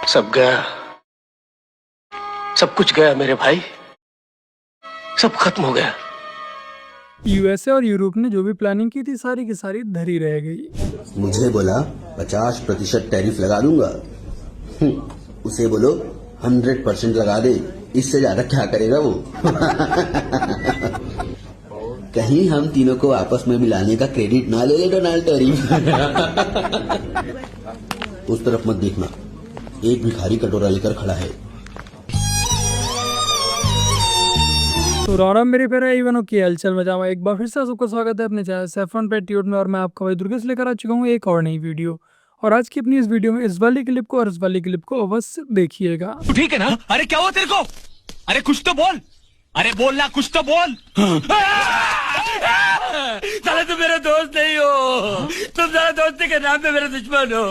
सब गया, सब कुछ गया मेरे भाई, सब खत्म हो गया। यूएसए और यूरोप ने जो भी प्लानिंग की थी सारी की सारी धरी रह गई। मुझे बोला 50% टैरिफ लगा दूंगा, उसे बोलो 100% लगा दे, इससे ज्यादा क्या करेगा वो। कहीं हम तीनों को आपस में मिलाने का क्रेडिट ना ले ले डोनाल्ड टैरिफ। उस तरफ मत देखना, एक भिखारी कटोरा लेकर खड़ा है। तो राम मेरे प्यारे इवनों की हलचल मचावा एक बार फिर से सबका स्वागत है अपने चैनल सैफरन पैट्रियट में। और मैं आपका भाई दुर्गेश लेकर आ चुका हूँ एक और नई वीडियो। और आज की अपनी इस वीडियो में इस वाली क्लिप को और इस वाली क्लिप को अवश्य देखिएगा। ठीक है ना? अरे क्या हुआ तेरे को? अरे कुछ तो बोल, अरे बोलना, कुछ तो बोल। साले तुम मेरे दोस्त नहीं हो, तुम साले दोस्ती के नाम पे मेरे दुश्मन हो।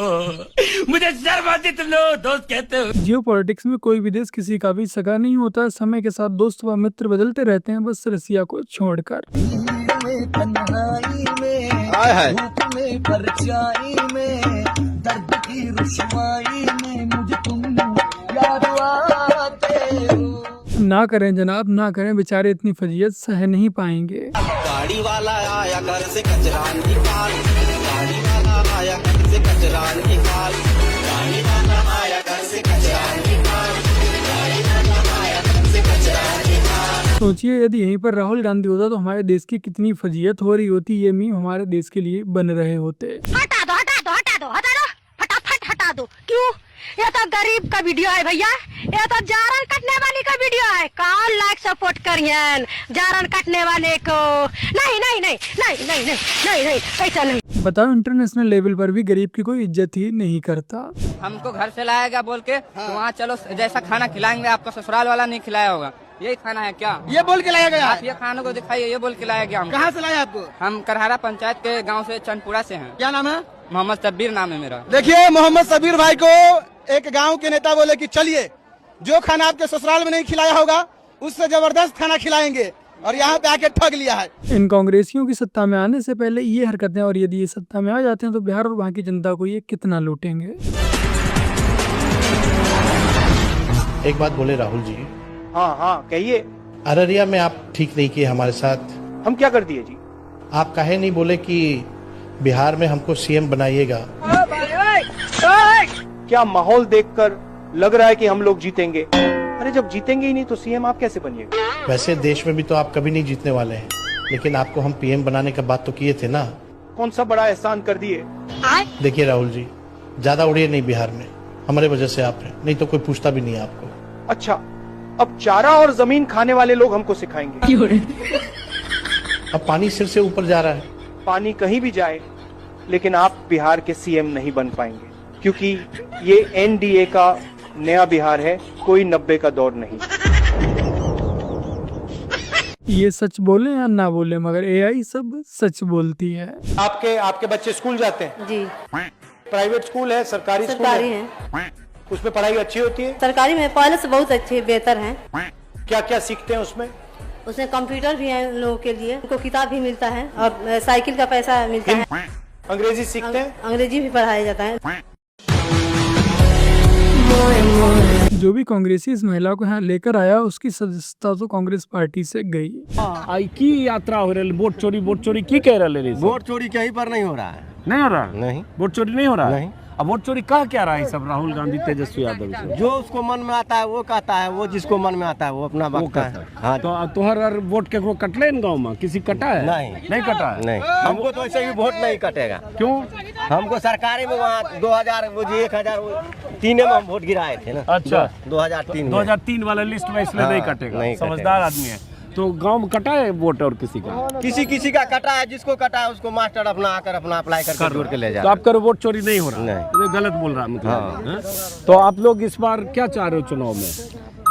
मुझे शर्म आती तुम लोग दोस्त कहते हो। जियो पॉलिटिक्स में कोई भी देश किसी का भी सगा नहीं होता। समय के साथ दोस्त व मित्र बदलते रहते हैं, बस रसिया को छोड़कर। ना करें जनाब, ना करें, बेचारे इतनी फजीयत सह नहीं पाएंगे। गाड़ी वाला आया घर से कचरा निकाल, गाड़ी वाला आया घर से कचरा निकाल, गाड़ी वाला आया घर से कचरा निकाल, गाड़ी वाला आया घर से कचरा निकाल। सोचिए यदि यहीं पर राहुल गांधी होता तो हमारे देश की कितनी फजीयत हो रही होती। ये मीम हमारे देश के लिए बन रहे होते। हटा दो हटा दो हटा दो हटा दो, फटाफट हटा दो। क्यों? ये तो गरीब का वीडियो है भैया, ये तो जारन कटने वाली का वीडियो है। कौन लाइक सपोर्ट करिए जारन कटने वाले को? नहीं नहीं नहीं नहीं नहीं नहीं नहीं नहीं ऐसा नहीं। बताओ, इंटरनेशनल लेवल पर भी गरीब की कोई इज्जत ही नहीं करता। हमको घर से लाएगा बोल के तो वहाँ चलो, जैसा खाना खिलाएंगे आपको ससुराल वाला नहीं खिलाया होगा। यही खाना है क्या? ये बोल के लाया गया? आप ये खाने को दिखाइए, ये बोल के लाया गया। हम कहाँ से लाया आपको? हम करहारा पंचायत के गांव से चंदपुरा से हैं। क्या नाम है? मोहम्मद शब्बीर नाम है मेरा। देखिए, मोहम्मद शब्बीर भाई को एक गांव के नेता बोले कि चलिए, जो खाना आपके ससुराल में नहीं खिलाया होगा उससे जबरदस्त खाना खिलाएंगे, और यहाँ पे आके ठग लिया है। इन कांग्रेसियों की सत्ता में आने से पहले ये हरकतें, और यदि ये सत्ता में आ जाते हैं तो बिहार और वहाँ की जनता को ये कितना लूटेंगे। एक बात बोले राहुल जी। हाँ हाँ कहिए। अररिया में आप ठीक नहीं किए हमारे साथ। हम क्या कर दिए जी? आप काहे नहीं बोले कि बिहार में हमको सीएम बनाइएगा? क्या माहौल देखकर लग रहा है कि हम लोग जीतेंगे? अरे जब जीतेंगे ही नहीं तो सीएम आप कैसे बनिएगा? वैसे देश में भी तो आप कभी नहीं जीतने वाले हैं, लेकिन आपको हम पीएम बनाने का बात तो किए थे ना। कौन सा बड़ा एहसान कर दिए? देखिए राहुल जी, ज्यादा उड़िए नहीं बिहार में, हमारे वजह से आप हैं, नहीं तो कोई पूछता भी नहीं है आपको। अच्छा, अब चारा और जमीन खाने वाले लोग हमको सिखाएंगे। अब पानी सिर से ऊपर जा रहा है। पानी कहीं भी जाए, लेकिन आप बिहार के सीएम नहीं बन पाएंगे, क्योंकि ये एनडीए का नया बिहार है, कोई 90 का दौर नहीं। ये सच बोले या ना बोले, मगर एआई सब सच बोलती है। आपके बच्चे स्कूल जाते हैं? जी। प्राइवेट स्कूल है, सरकारी सरकारी है? उसमें पढ़ाई अच्छी होती है? सरकारी में पहले से बहुत अच्छी बेहतर है। क्या क्या सीखते हैं उसमें? उसमें कंप्यूटर भी है उन लोगों के लिए, उनको किताब भी मिलता है और साइकिल का पैसा मिलता है। अंग्रेजी सीखते हैं? अंग्रेजी भी पढ़ाया जाता है। जो भी कांग्रेसी इस महिला को यहाँ लेकर आया उसकी सदस्यता तो कांग्रेस पार्टी से गई। आई की यात्रा हो रही, वोट चोरी की कह रहे? वोट चोरी कहीं पर नहीं हो रहा है। नहीं हो रहा? नहीं, वोट चोरी नहीं हो रहा नहीं। अब वोट चोरी कहा क्या रहा है सब राहुल गांधी तेजस्वी यादव से? जो उसको मन में आता है वो कहता है, वो जिसको मन में आता है वो अपना बकता है। हाँ। तो तुहर वोट के कटले इन गाँव में किसी कटा है? नहीं कटा है। नहीं, हमको तो ऐसे भी वोट नहीं कटेगा। क्यों? हमको सरकारी में वहाँ 2000 वो जी 1003 में हम वोट गिराए थे ना। अच्छा, 2003 वाला लिस्ट में इसलिए नहीं कटेगा। नहीं समझदार आदमी है। तो गांव में कटा है वोट और किसी का? किसी का कटा है, जिसको कटा है उसको मास्टर अपना आकर अपना अप्लाई करके जोड़ के ले जाए। तो आपका वोट चोरी नहीं हो रहा? नहीं। ये गलत बोल रहा मतलब। हाँ। तो आप लोग इस बार क्या चाह रहे हो चुनाव में?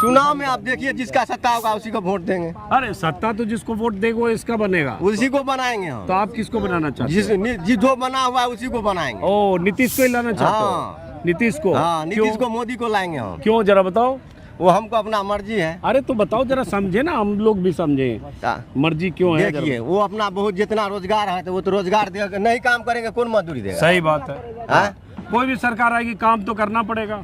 चुनाव में आप देखिए, जिसका सत्ता होगा उसी को वोट देंगे। अरे सत्ता तो जिसको वोट देगा वो इसका बनेगा, उसी को बनाएंगे हम। तो आप किसको बनाना चाहते हैं? जो बना हुआ है उसी को बनाएंगे। ओ, नीतीश को ही लाना चाहते हो? हाँ। नीतीश को? हाँ, नीतीश को, मोदी को लाएंगे हम। क्यों, जरा बताओ। वो हमको अपना मर्जी है। अरे तो बताओ जरा, समझे ना, हम लोग भी समझे मर्जी क्यों है। देखिए, वो अपना बहुत जितना रोजगार है तो वो तो रोजगार देगा, नहीं काम करेंगे कौन मजदूरी देगा? सही बात है। कोई भी सरकार आएगी काम तो करना पड़ेगा।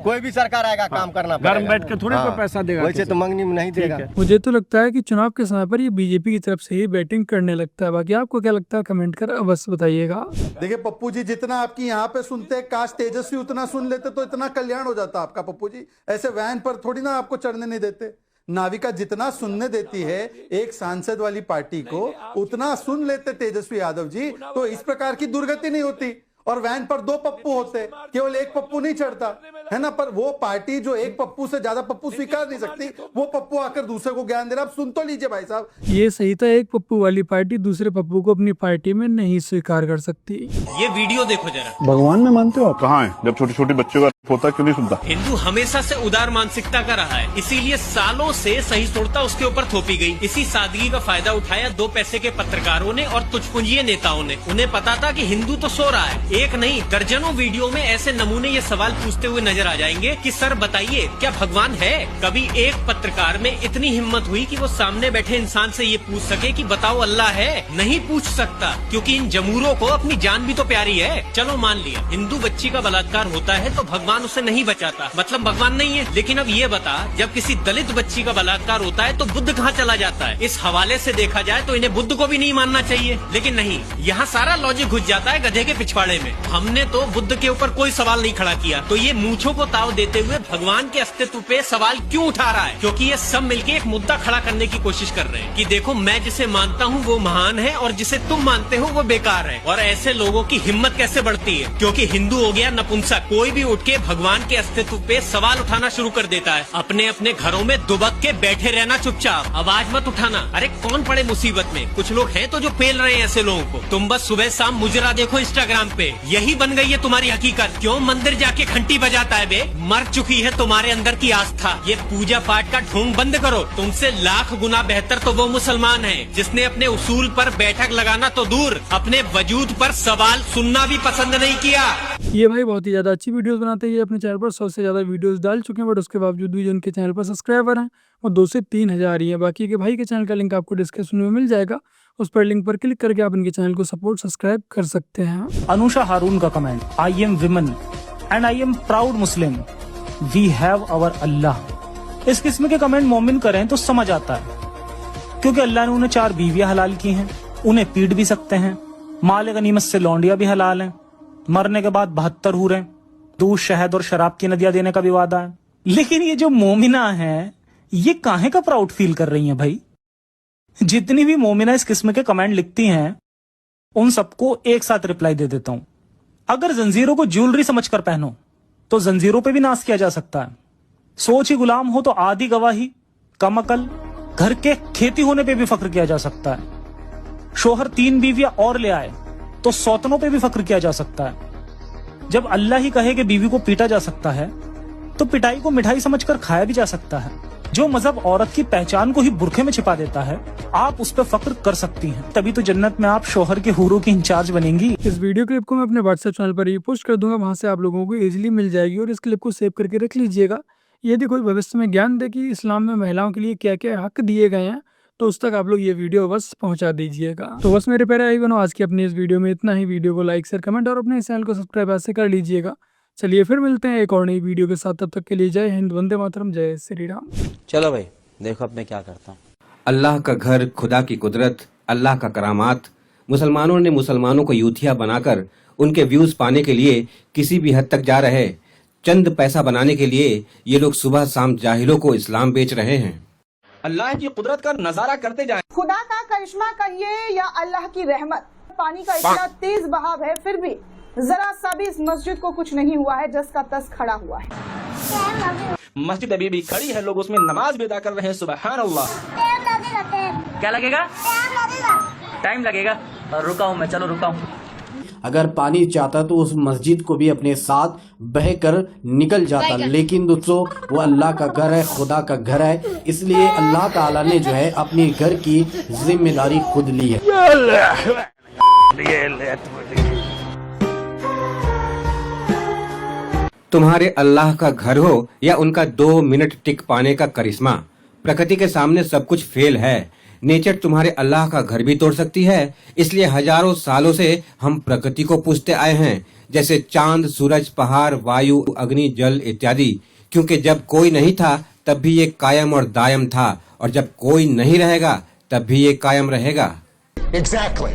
कोई भी सरकार आएगा काम करना घर में बैठ के थोड़ी कोई पैसा देगा, वैसे तो मंगनी में नहीं देगा। मुझे तो लगता है कि चुनाव के समय पर ये बीजेपी की तरफ से ही बैटिंग करने लगता है। बाकी आपको क्या लगता है कमेंट कर अवश्य बताइएगा। देखिए पप्पू जी, जितना आपकी यहाँ पे सुनते हैं, काश तेजस्वी उतना सुन लेते तो इतना कल्याण हो जाता आपका। पप्पू जी ऐसे वैन पर थोड़ी ना आपको चढ़ने नहीं देते। नाविका जितना सुनने देती है एक सांसद वाली पार्टी को, उतना सुन लेते तेजस्वी यादव जी, तो इस प्रकार की दुर्गति नहीं होती। और वैन पर 2 पप्पू होते, केवल 1 पप्पू नहीं चढ़ता है ना। पर वो पार्टी जो 1 पप्पू से ज्यादा पप्पू स्वीकार नहीं सकती, वो पप्पू आकर दूसरे को ज्ञान दे रहा। आप सुन तो लीजिए भाई साहब। ये सही था, 1 पप्पू वाली पार्टी दूसरे पप्पू को अपनी पार्टी में नहीं स्वीकार कर सकती। ये वीडियो देखो जरा। भगवान में मानते हो आप? कहाँ है? जब छोटे छोटे बच्चों का होता क्यों नहीं सुनता? हिंदू हमेशा से उदार मानसिकता का रहा है, इसीलिए सालों से सहिष्णुता उसके ऊपर थोपी गई। इसी सादगी का फायदा उठाया 2 पैसे के पत्रकारों ने और तुझपुंजिये नेताओं ने। उन्हें पता था कि हिंदू तो सो रहा है। एक नहीं दर्जनों वीडियो में ऐसे नमूने ये सवाल पूछते हुए नजर आ जाएंगे कि सर बताइए क्या भगवान है? कभी एक पत्रकार में इतनी हिम्मत हुई कि वो सामने बैठे इंसान से ये पूछ सके कि बताओ अल्लाह है? नहीं पूछ सकता, क्योंकि इन जमूरों को अपनी जान भी तो प्यारी है। चलो मान लिया हिंदू बच्ची का बलात्कार होता है तो भगवान उसे नहीं बचाता, मतलब भगवान नहीं है। लेकिन अब ये बता, जब किसी दलित बच्ची का बलात्कार होता है तो बुद्ध कहाँ चला जाता है? इस हवाले से देखा जाए तो इन्हें बुद्ध को भी नहीं मानना चाहिए। लेकिन नहीं, यहाँ सारा लॉजिक घुस जाता है गधे के पिछवाड़े में। हमने तो बुद्ध के ऊपर कोई सवाल नहीं खड़ा किया, तो ये मूंछों को ताव देते हुए भगवान के अस्तित्व पे सवाल क्यों उठा रहा है? क्योंकि ये सब मिलके एक मुद्दा खड़ा करने की कोशिश कर रहे हैं कि देखो मैं जिसे मानता हूँ वो महान है और जिसे तुम मानते हो वो बेकार है। और ऐसे लोगों की हिम्मत कैसे बढ़ती है? क्योंकि हिंदू हो गया नपुंसक। कोई भी उठ के भगवान के अस्तित्व पे सवाल उठाना शुरू कर देता है। अपने अपने घरों में दुबक के बैठे रहना चुपचाप, आवाज मत उठाना। अरे कौन पड़े मुसीबत में? कुछ लोग हैं तो जो पेल रहे हैं ऐसे लोगों को। तुम बस सुबह शाम मुजरा देखो इंस्टाग्राम पे, यही बन गई है तुम्हारी हकीकत। क्यों मंदिर जाके घंटी बजाता है बे? मर चुकी है तुम्हारे अंदर की आस्था। ये पूजा पाठ का ढोंग बंद करो। तुमसे लाख गुना बेहतर तो वो मुसलमान है जिसने अपने उसूल पर बैठक लगाना तो दूर, अपने वजूद पर सवाल सुनना भी पसंद नहीं किया। ये भाई बहुत ही ज्यादा अच्छी वीडियोस बनाते हैं। ये अपने चैनल पर 100 से ज्यादा वीडियोस डाल चुके हैं, बट उसके बावजूद भी जो उनके चैनल पर सब्सक्राइबर हैं वो 2 से 3 हजार ही है। बाकी के भाई के चैनल का लिंक आपको डिस्क्रिप्शन में मिल जाएगा, उस पर लिंक पर क्लिक करके आप इनके चैनल को सपोर्ट सब्सक्राइब कर सकते हैं। अनुषा हारून का comment, I am women and I am proud Muslim, we have our Allah. इस किस्म के कमेंट मोमिन करें तो समझ आता है, क्योंकि अल्लाह ने उन्हें 4 बीवियां हलाल की हैं, उन्हें पीट भी सकते हैं। माल गनीमत से लौंडिया भी हलाल हैं, मरने के बाद 72 हूरें, दूध शहद और शराब की नदियां देने का भी वादा है। लेकिन ये जो मोमिना है ये काहे का प्राउड फील कर रही हैं भाई? जितनी भी मोमिना इस किस्म के कमेंट लिखती हैं उन सबको एक साथ रिप्लाई दे देता हूं। अगर जंजीरों को ज्वेलरी समझकर पहनो तो जंजीरों पे भी नाश किया जा सकता है। सोच ही गुलाम हो तो आधी गवाही, कम अकल, घर के खेती होने पे भी फख्र किया जा सकता है। शोहर 3 बीवियां और ले आए तो सौतनों पे भी फख्र किया जा सकता है। जब अल्लाह ही कहे कि बीवी को पीटा जा सकता है तो पिटाई को मिठाई समझकर खाया भी जा सकता है। जो मजहब औरत की पहचान को ही बुरखे में छिपा देता है, आप उस पर फख्र कर सकती हैं। तभी तो जन्नत में आप शोहर के हूरों की इंचार्ज बनेंगी। इस वीडियो क्लिप को मैं अपने व्हाट्सएप चैनल पर ही पोस्ट कर दूंगा, वहां से आप लोगों को इजीली मिल जाएगी। और इस क्लिप को सेव करके रख लीजिएगा। यदि कोई भविष्य में ज्ञान दे कि इस्लाम में महिलाओं के लिए क्या क्या हक दिए गए हैं तो उस तक आप लोग ये वीडियो बस पहुंचा दीजिएगा। तो बस मेरे प्यारे भाई बहनों, आज की अपनी इस वीडियो में इतना ही। वीडियो को लाइक शेयर कमेंट और अपने चैनल को सब्सक्राइब ऐसे कर लीजिएगा। चलिए फिर मिलते हैं एक और नई वीडियो के साथ। तब तक के लिए जय हिंद, वंदे मातरम, जय श्री राम। चलो भाई देखो अब मैं क्या करता हूँ। अल्लाह का घर, खुदा की कुदरत, अल्लाह का करामात। मुसलमानों ने मुसलमानों को यूथिया बनाकर उनके व्यूज पाने के लिए किसी भी हद तक जा रहे। चंद पैसा बनाने के लिए ये लोग सुबह शाम जाहिलों को इस्लाम बेच रहे हैं। अल्लाह की कुदरत का नजारा करते जाएं। खुदा का करिश्मा कहिए या अल्लाह की रहमत, पानी का इतना तेज बहाव है फिर भी जरा सा भी इस मस्जिद को कुछ नहीं हुआ है, जस का तस खड़ा हुआ है। मस्जिद अभी भी खड़ी है, लोग उसमें नमाज भी अदा कर रहे हैं। सुबहान अल्लाह। क्या लगेगा? टाइम लगेगा। रुका हूँ मैं, चलो रुका हूँ। अगर पानी चाहता तो उस मस्जिद को भी अपने साथ बहकर निकल जाता, लेकिन दोस्तों वो अल्लाह का घर है, खुदा का घर है, इसलिए अल्लाह ताला ने जो है अपने घर की जिम्मेदारी खुद ली है। तुम्हारे अल्लाह का घर हो या उनका 2 मिनट टिक पाने का करिश्मा, प्रकृति के सामने सब कुछ फेल है। नेचर तुम्हारे अल्लाह का घर भी तोड़ सकती है। इसलिए हजारों सालों से हम प्रकृति को पूजते आए हैं, जैसे चांद, सूरज, पहाड़, वायु, अग्नि, जल इत्यादि। क्योंकि जब कोई नहीं था तब भी ये कायम और दायम था, और जब कोई नहीं रहेगा तब भी ये कायम रहेगा। Exactly.